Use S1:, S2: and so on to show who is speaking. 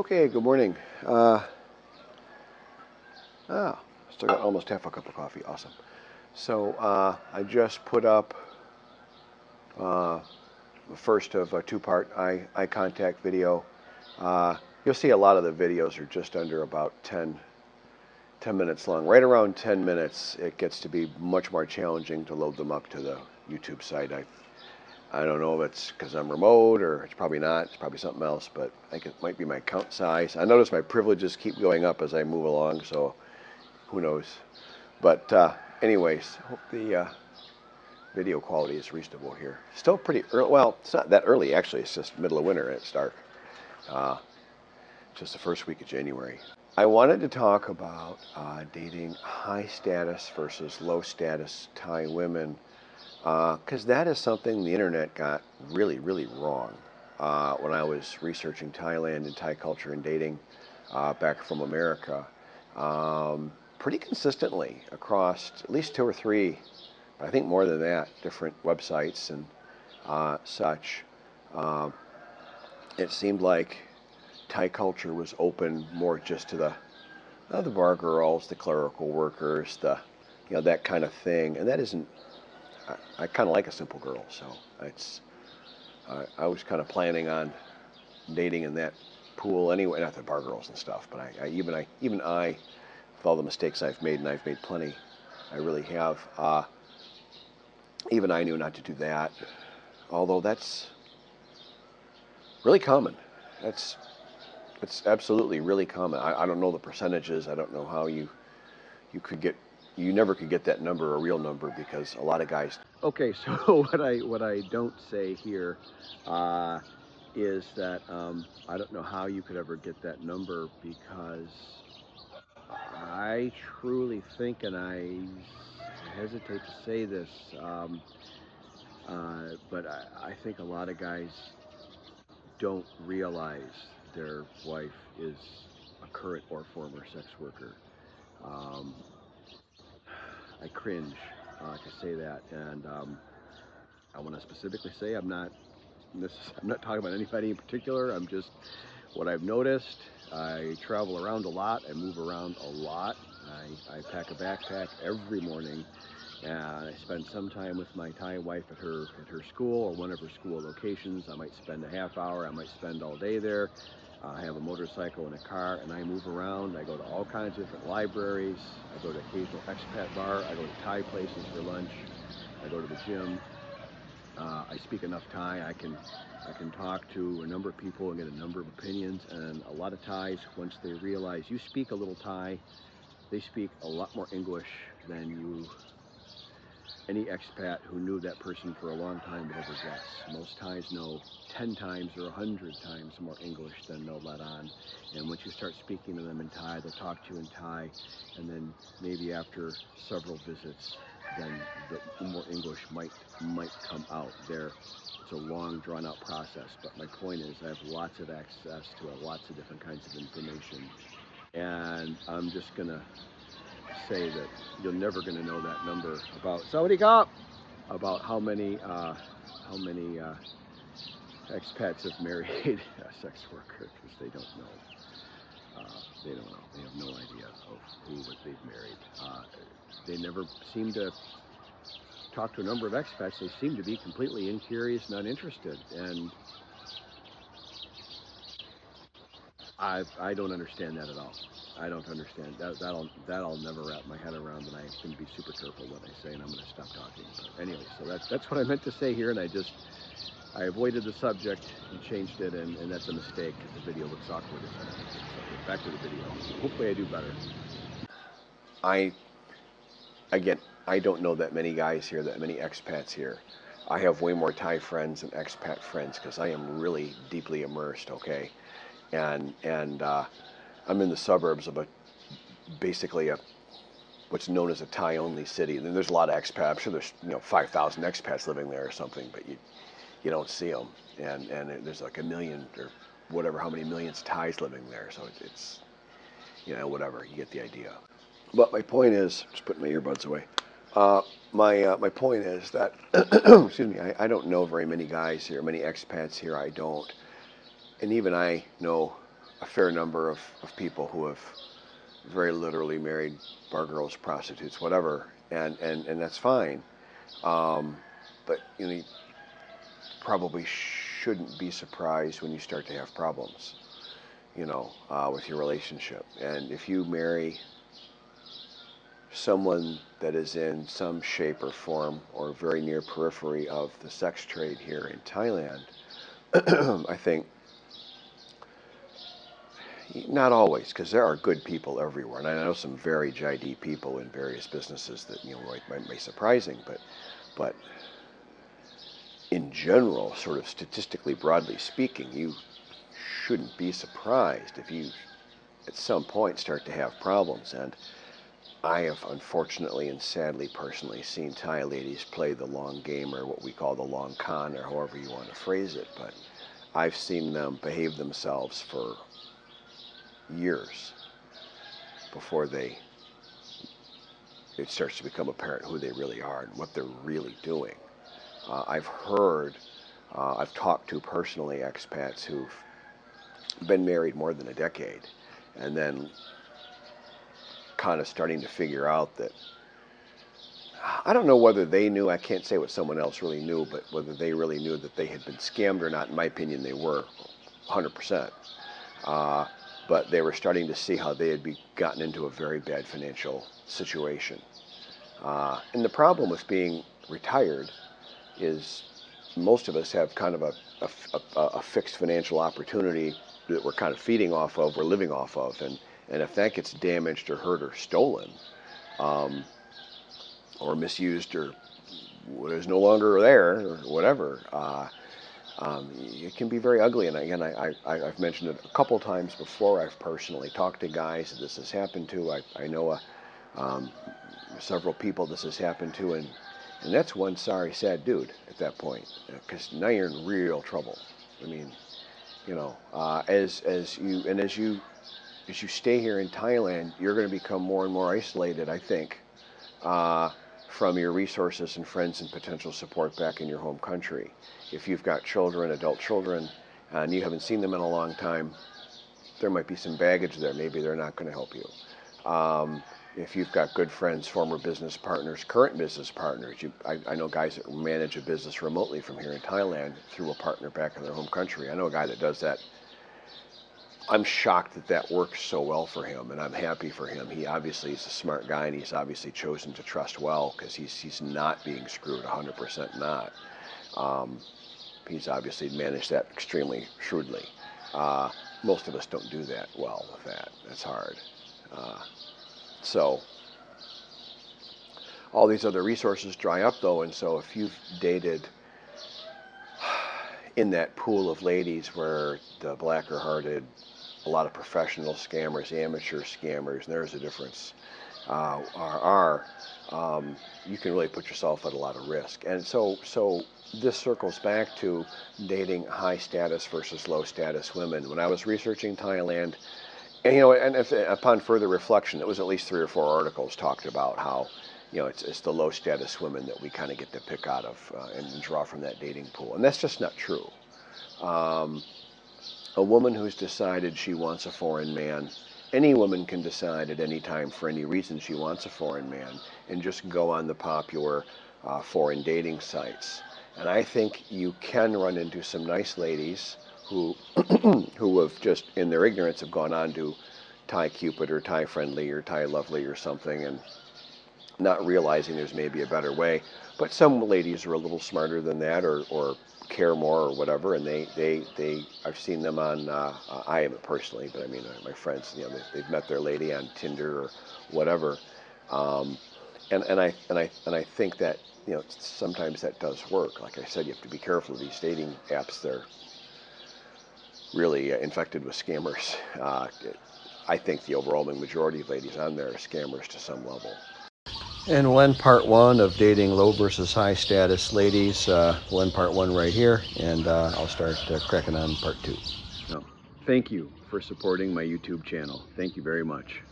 S1: Okay, good morning. Still got almost half a cup of coffee. Awesome. So I just put up uh, the first of a two-part eye contact video. You'll see a lot of the videos are just under about 10 minutes long. Right around 10 minutes, it gets to be much more challenging to load them up to the YouTube site. I don't know if it's because I'm remote or it's probably not. It's probably something else, but I think it might be my account size. I notice my privileges keep going up as I move along, so who knows. But anyways, hope the video quality is reasonable here. Still pretty early. Well, it's not that early, actually. It's just middle of winter and it's dark. Uh, just the first week of January. I wanted to talk about dating high status versus low status Thai women, because that is something the internet got really, really wrong when I was researching Thailand and Thai culture and dating back from America. Pretty consistently across at least two or three, but I think more than that, different websites and such. It seemed like Thai culture was open more just to the bar girls, the clerical workers, that kind of thing, and that isn't. I kind of like a simple girl, so I was kind of planning on dating in that pool anyway. Not the bar girls and stuff, but even I, with all the mistakes I've made, and I've made plenty, I really have. Even I knew not to do that, although that's really common. It's absolutely really common. I don't know the percentages. I don't know how you could get. You never could get that number, a real number, because a lot of guys. Okay, so what I don't say here is that I don't know how you could ever get that number, because I truly think, and I hesitate to say this, but I think a lot of guys don't realize their wife is a current or former sex worker. Um, I cringe to say that, and I want to specifically say I'm not talking about anybody in particular. I'm just what I've noticed. I travel around a lot. I move around a lot. I pack a backpack every morning, and I spend some time with my Thai wife at her school or one of her school locations. I might spend a half hour. I might spend all day there. I have a motorcycle and a car, and I move around. I go to all kinds of different libraries. I go to occasional expat bar. I go to Thai places for lunch. I go to the gym. I speak enough Thai. I can talk to a number of people and get a number of opinions. And a lot of Thais, once they realize you speak a little Thai, they speak a lot more English than any expat who knew that person for a long time would ever guess. Most Thais know 10 times or 100 times more English than they'll let on. And once you start speaking to them in Thai, they'll talk to you in Thai, and then maybe after several visits, then the more English might come out there. It's a long, drawn-out process, but my point is I have lots of access to lots of different kinds of information, and I'm just going to say that you're never going to know that number about how many expats have married a sex worker, because they don't know. They don't know. They have no idea of who they've married. They never seem to talk to a number of expats. They seem to be completely incurious, not interested, and I don't understand that at all. I don't understand that. That'll never wrap my head around, and I'm going to be super careful what I say, and I'm going to stop talking. But anyway, so that's what I meant to say here, and I avoided the subject and changed it, and that's a mistake, because the video looks awkward as hell. So back to the video. Hopefully I do better. Again, I don't know that many guys here, that many expats here. I have way more Thai friends than expat friends, because I am really deeply immersed, okay? And I'm in the suburbs of basically what's known as a Thai-only city. And there's a lot of expats. I'm sure there's 5,000 expats living there or something, but you don't see them. And there's like a million or whatever, how many millions Thais living there. So it's whatever. You get the idea. But my point is, just putting my earbuds away. My point is that excuse me. I don't know very many guys here, many expats here. I don't. And even I know a fair number of people who have very literally married bar girls, prostitutes, whatever, and that's fine. But you probably shouldn't be surprised when you start to have problems, with your relationship. And if you marry someone that is in some shape or form or very near periphery of the sex trade here in Thailand, I think, not always, because there are good people everywhere, and I know some very JD people in various businesses that might be surprising, but in general, sort of statistically, broadly speaking, you shouldn't be surprised if you at some point start to have problems. And I have unfortunately and sadly personally seen Thai ladies play the long game, or what we call the long con, or however you want to phrase it, but I've seen them behave themselves for years before it starts to become apparent who they really are and what they're really doing. I've talked to personally expats who've been married more than a decade, and then kind of starting to figure out that, I don't know whether they knew, I can't say what someone else really knew, but whether they really knew that they had been scammed or not. In my opinion, they were 100%. But they were starting to see how they had gotten into a very bad financial situation. And the problem with being retired is most of us have kind of a fixed financial opportunity that we're kind of feeding off of, we're living off of, and if that gets damaged or hurt or stolen, or misused, or is no longer there, or whatever, it can be very ugly. And again, I've mentioned it a couple times before. I've personally talked to guys that this has happened to. I know several people this has happened to, and that's one sorry, sad dude at that point, because now you're in real trouble. I mean, as you stay here in Thailand, you're going to become more and more isolated, I think, from your resources and friends and potential support back in your home country. If you've got children, adult children, and you haven't seen them in a long time, there might be some baggage there. Maybe they're not going to help you. If you've got good friends, former business partners, current business partners, I know guys that manage a business remotely from here in Thailand through a partner back in their home country. I know a guy that does that. I'm shocked that works so well for him, and I'm happy for him. He obviously is a smart guy, and he's obviously chosen to trust well, because he's not being screwed, 100% not. He's obviously managed that extremely shrewdly. Most of us don't do that well with that. That's hard. So all these other resources dry up, though, and so if you've dated in that pool of ladies where the blacker-hearted, a lot of professional scammers, amateur scammers, and there's a difference, you can really put yourself at a lot of risk. And so this circles back to dating high status versus low status women. When I was researching Thailand, and upon further reflection, it was at least 3 or 4 articles talked about how, it's the low status women that we kind of get to pick out of and draw from that dating pool. And that's just not true. A woman who's decided she wants a foreign man, any woman can decide at any time for any reason she wants a foreign man and just go on the popular foreign dating sites. And I think you can run into some nice ladies who have just, in their ignorance, have gone on to Thai Cupid or Thai Friendly or Thai Lovely or something, and not realizing there's maybe a better way. But some ladies are a little smarter than that, or care more, or whatever, and I've seen them on, I haven't personally, but I mean, my friends, they've met their lady on Tinder or whatever, and I think that, sometimes that does work. Like I said, you have to be careful of these dating apps. They're really infected with scammers. I think the overwhelming majority of ladies on there are scammers to some level. And we'll end part 1 of dating low versus high status ladies. We'll end part 1 right here, and I'll start cracking on part 2. So, thank you for supporting my YouTube channel. Thank you very much.